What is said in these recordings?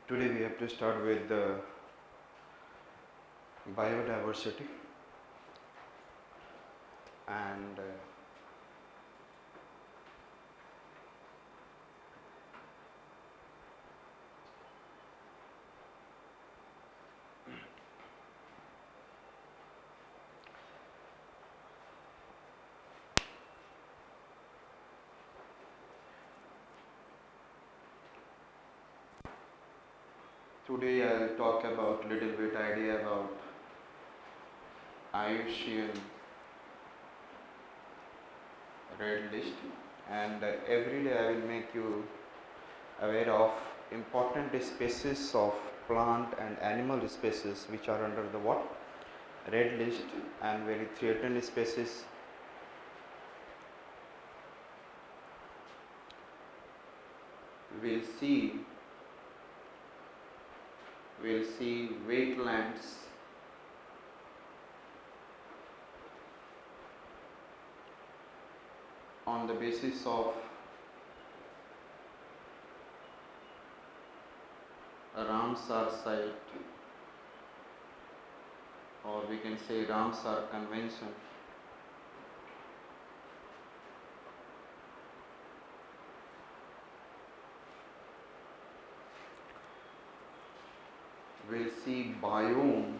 Today we have to start with the biodiversity and today I'll talk about little bit idea about IUCN red list, and every day I will make you aware of important species of plant and animal species which are under the what red list, and very threatened species. We'll see wetlands, on the basis of Ramsar site, or we can say Ramsar Convention. We'll see biome,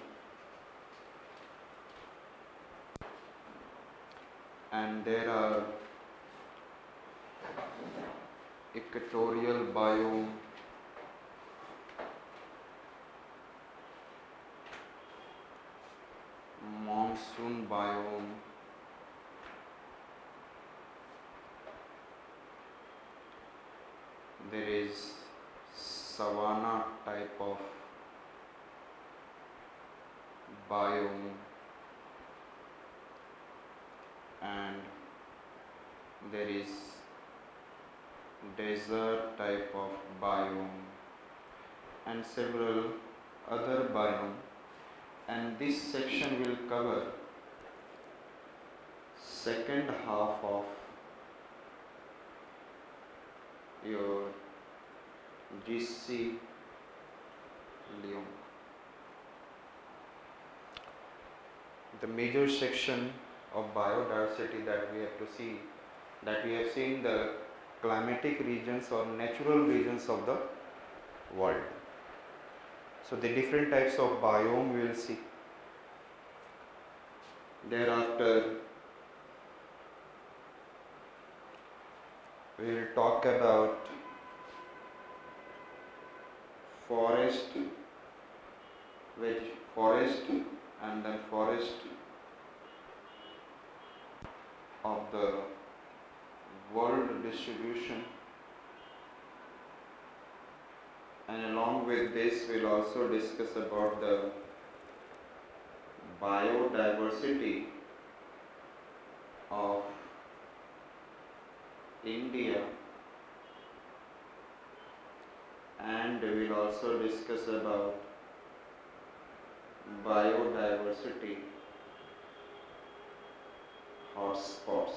and there are equatorial biome, monsoon biome, there is savanna type of biome, and there is desert type of biome, and several other biome. And this section will cover second half of your GC Lyon. The major section of biodiversity that we have to see, that we have seen the climatic regions or natural regions of the world. So the different types of biome we will see. Thereafter we will talk about forest, and then forest of the world distribution, and along with this we'll also discuss about the biodiversity of India, and we'll also discuss about biodiversity hotspots.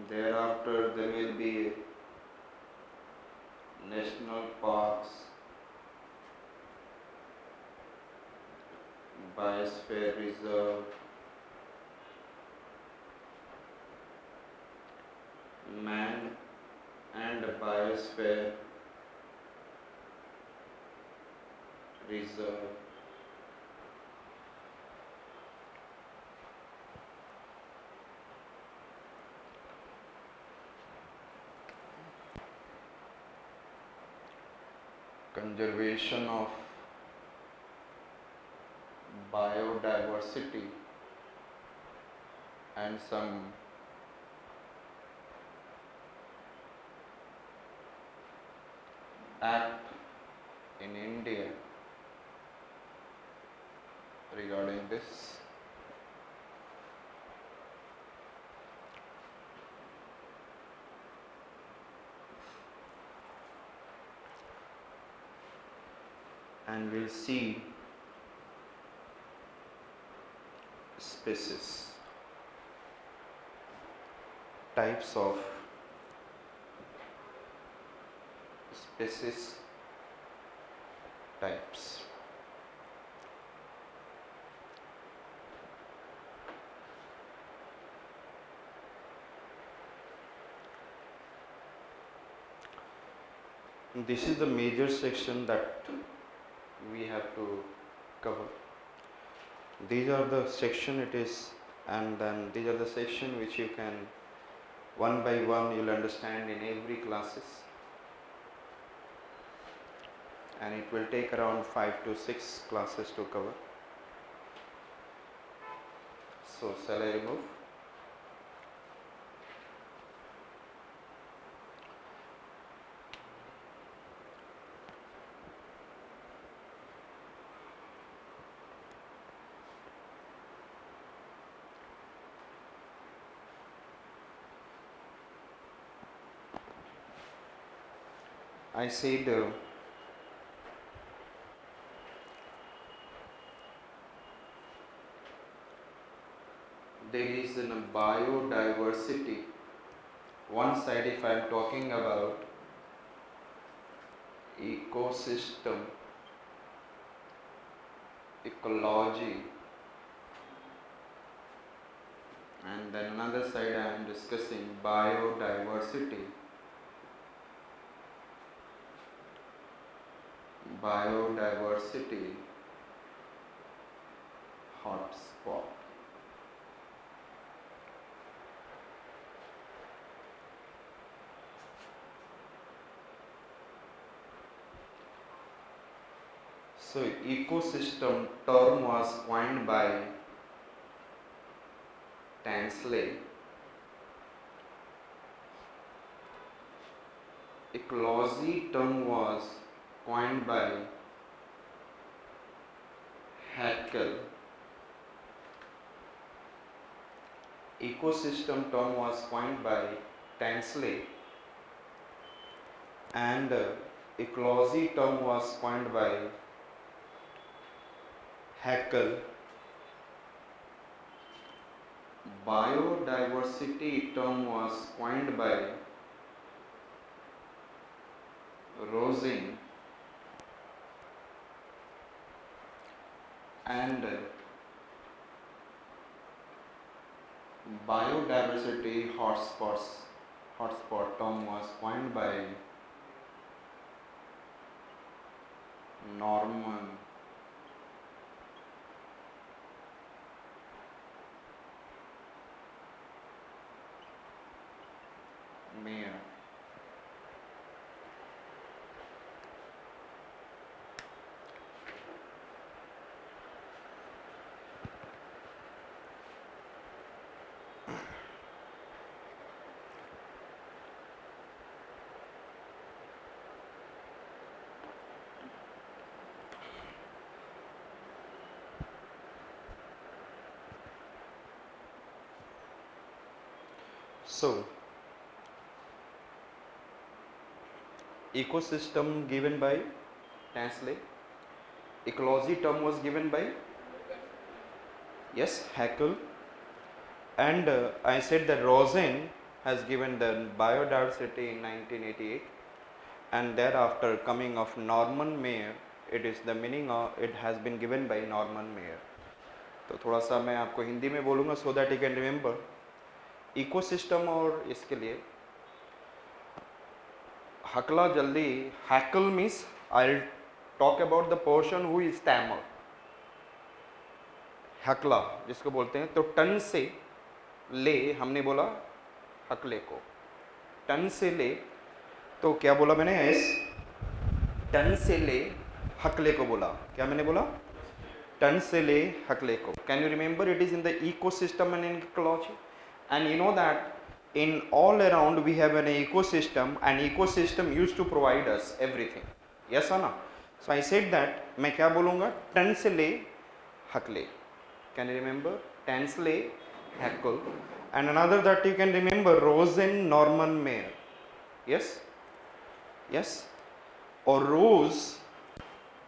Thereafter there will be national parks, biosphere reserve, man and biosphere reserve, conservation of biodiversity, and some act in India regarding this. And we'll see species, types of species, types. This is the major section that we have to cover. These are the section it is, and then these are the section which you can one by one you'll understand in every classes, and it will take around 5 to 6 classes to cover. So shall I remove? I said there is a biodiversity. One side, if I am talking about ecosystem, ecology, and then another side I am discussing biodiversity. Biodiversity hotspot. So ecosystem term was coined by Tansley. Ecology term was coined by Haeckel. Ecosystem term was coined by Tansley, and ecology term was coined by Haeckel. Biodiversity term was coined by Rosen, and biodiversity hotspot term was coined by Norman Mayer. So ecosystem given by Tansley, ecology term was given by Haeckel, and I said that Rosen has given the biodiversity in 1988, and thereafter coming of Norman Mayer, it is the meaning of it has been given by Norman Mayer. तो थोड़ा सा मैं आपको हिंदी में बोलूँगा so that you can remember. Ecosystem और इसके लिए हकला जल्दी हैकल means I talk about the person who is stammer. हकला जिसको बोलते हैं, तो टन से ले हमने बोला हकले को, टन से ले, तो क्या बोला मैंने टन से ले हकले को बोला. क्या मैंने बोला? टन से ले हकले को. Can you remember? It is in the ecosystem and in ecology. And you know that in all around we have an ecosystem, and ecosystem used to provide us everything. Yes or no? So I said that मैं क्या बोलूँगा? Ton से ले हकले. Can you remember? Tansley, Haeckel, and another that you can remember, Rosen, Norman Mayer. Yes? Yes? और रोज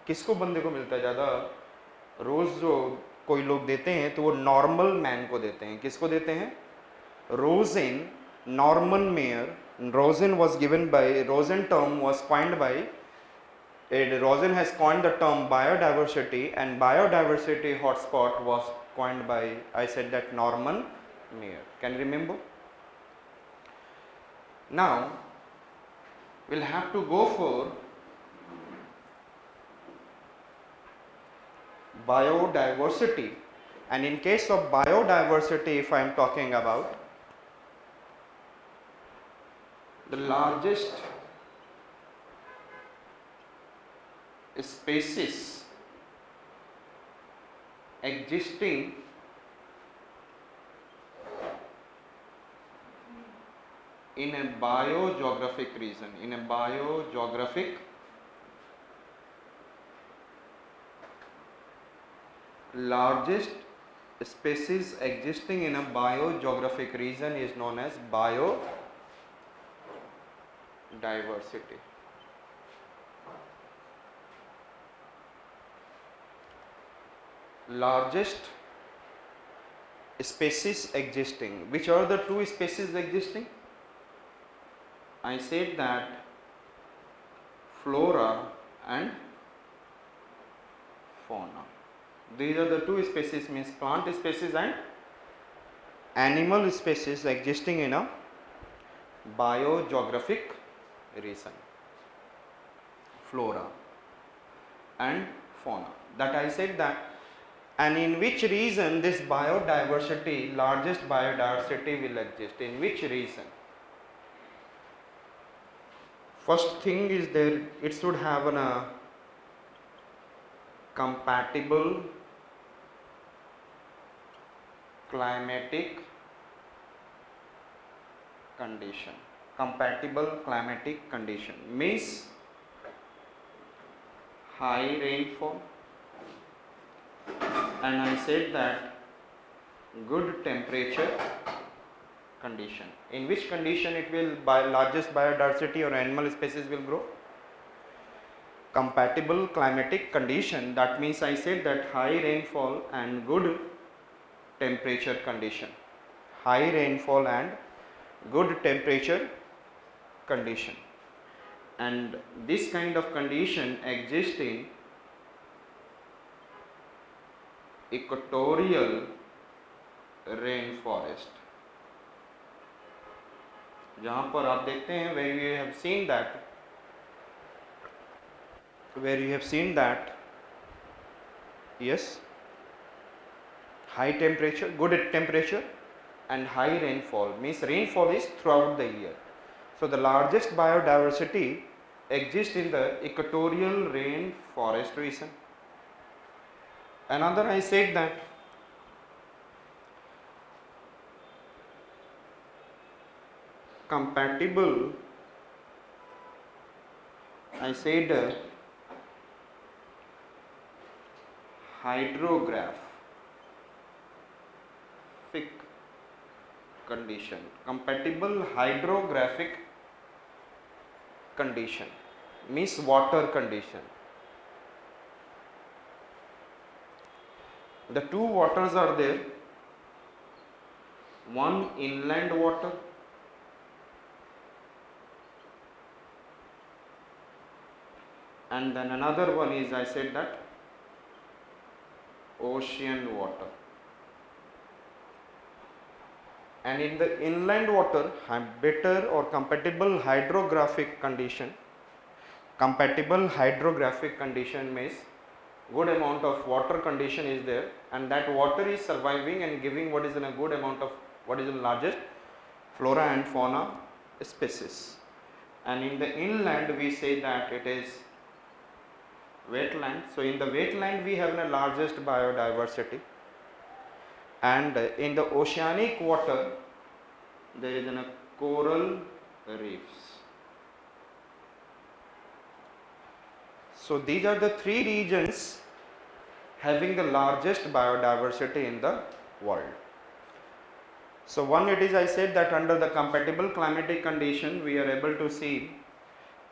किसको बंदे को मिलता है ज़्यादा? रोज जो कोई लोग देते हैं तो वो नॉर्मल मैन को देते हैं. किसको देते हैं? Rosen, Norman Maier. Rosen was given by, Rosen term was coined by, Rosen has coined the term biodiversity, and biodiversity hotspot was coined by, I said that, Norman Maier. Can you remember? Now we'll have to go for biodiversity, and in case of biodiversity, if I am talking about the largest species existing in a biogeographic region, in a biogeographic largest species existing in a biogeographic region is known as biodiversity. Largest species existing. Which are the two species existing? I said that flora and fauna. These are the two species, means plant species and animal species existing in a biogeographic region. Flora and fauna. That I said that. And in which region this biodiversity, largest biodiversity will exist? In which region? First thing is there, it should have a compatible climatic condition. Compatible climatic condition means high rainfall, and I said that good temperature condition. In which condition it will, by largest biodiversity or animal species will grow? Compatible climatic condition. That means I said that high rainfall and good temperature condition. High rainfall and good temperature condition. And this kind of condition exists in equatorial rainforest. जहाँ पर आप देखते हैं, where you have seen that, yes, high temperature, good temperature and high rainfall, means rainfall is throughout the year. So the largest biodiversity exists in the equatorial rainforest region. Another, I said that compatible, I said hydrographic condition. Compatible hydrographic condition means water condition. The two waters are there, one inland water and then another one is, I said that, ocean water. And in the inland water, better or compatible hydrographic condition. Compatible hydrographic condition means good amount of water condition is there, and that water is surviving and giving what is in a good amount of what is the largest flora and fauna species. And in the inland we say that it is wetland. So in the wetland we have the largest biodiversity, and in the oceanic water there is a coral reefs. So these are the three regions having the largest biodiversity in the world. So one, it is, I said that under the compatible climatic condition we are able to see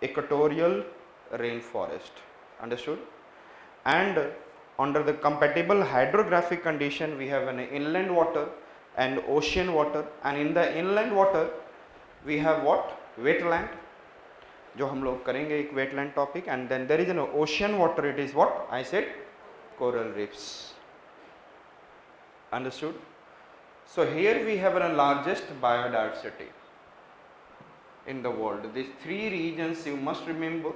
equatorial rainforest, understood, and under the compatible hydrographic condition we have an inland water and ocean water, and in the inland water we have what? Wetland, जो हम लोग करेंगे एक wetland topic, and then there is an ocean water, it is what I said, coral reefs. Understood? So here we have the largest biodiversity in the world. These three regions you must remember,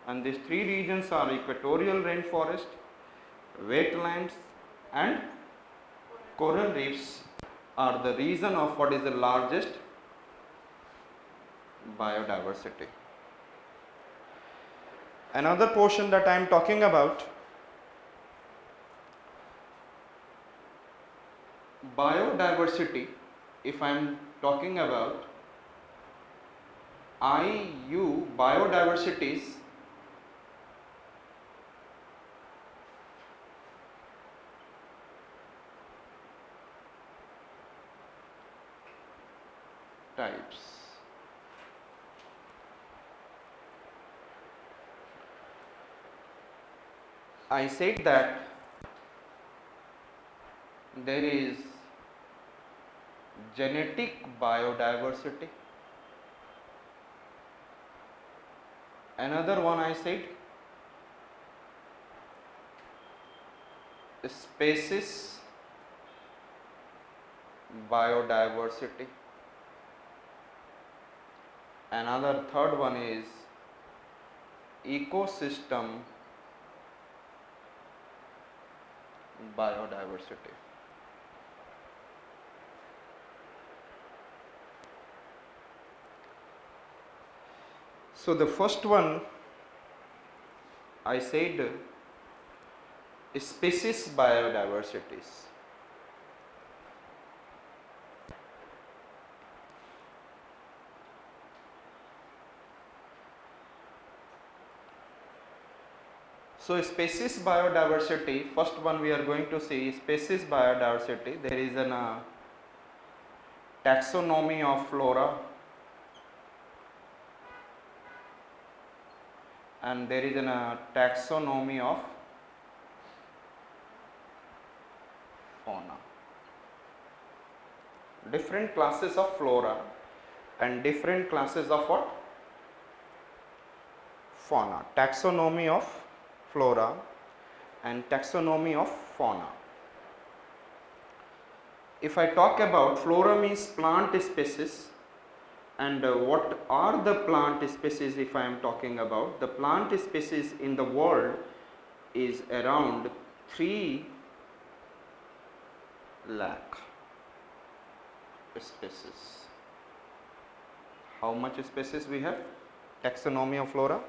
and these three regions are equatorial rainforest, wetlands and coral reefs are the reason of what is the largest biodiversity. Another portion that I am talking about, biodiversity, if I am talking about IU, biodiversities types. I said that there is genetic biodiversity. Another one I said species biodiversity. Another third one is ecosystem biodiversity. So the first one I said species biodiversities. So species biodiversity, first one we are going to see species biodiversity. There is an taxonomy of flora and there is a taxonomy of fauna. Different classes of flora and different classes of what? Fauna. Taxonomy of flora and taxonomy of fauna. If I talk about flora means plant species, and what are the plant species if I am talking about? The plant species in the world is around 3 lakh species. How much species we have? Taxonomy of flora.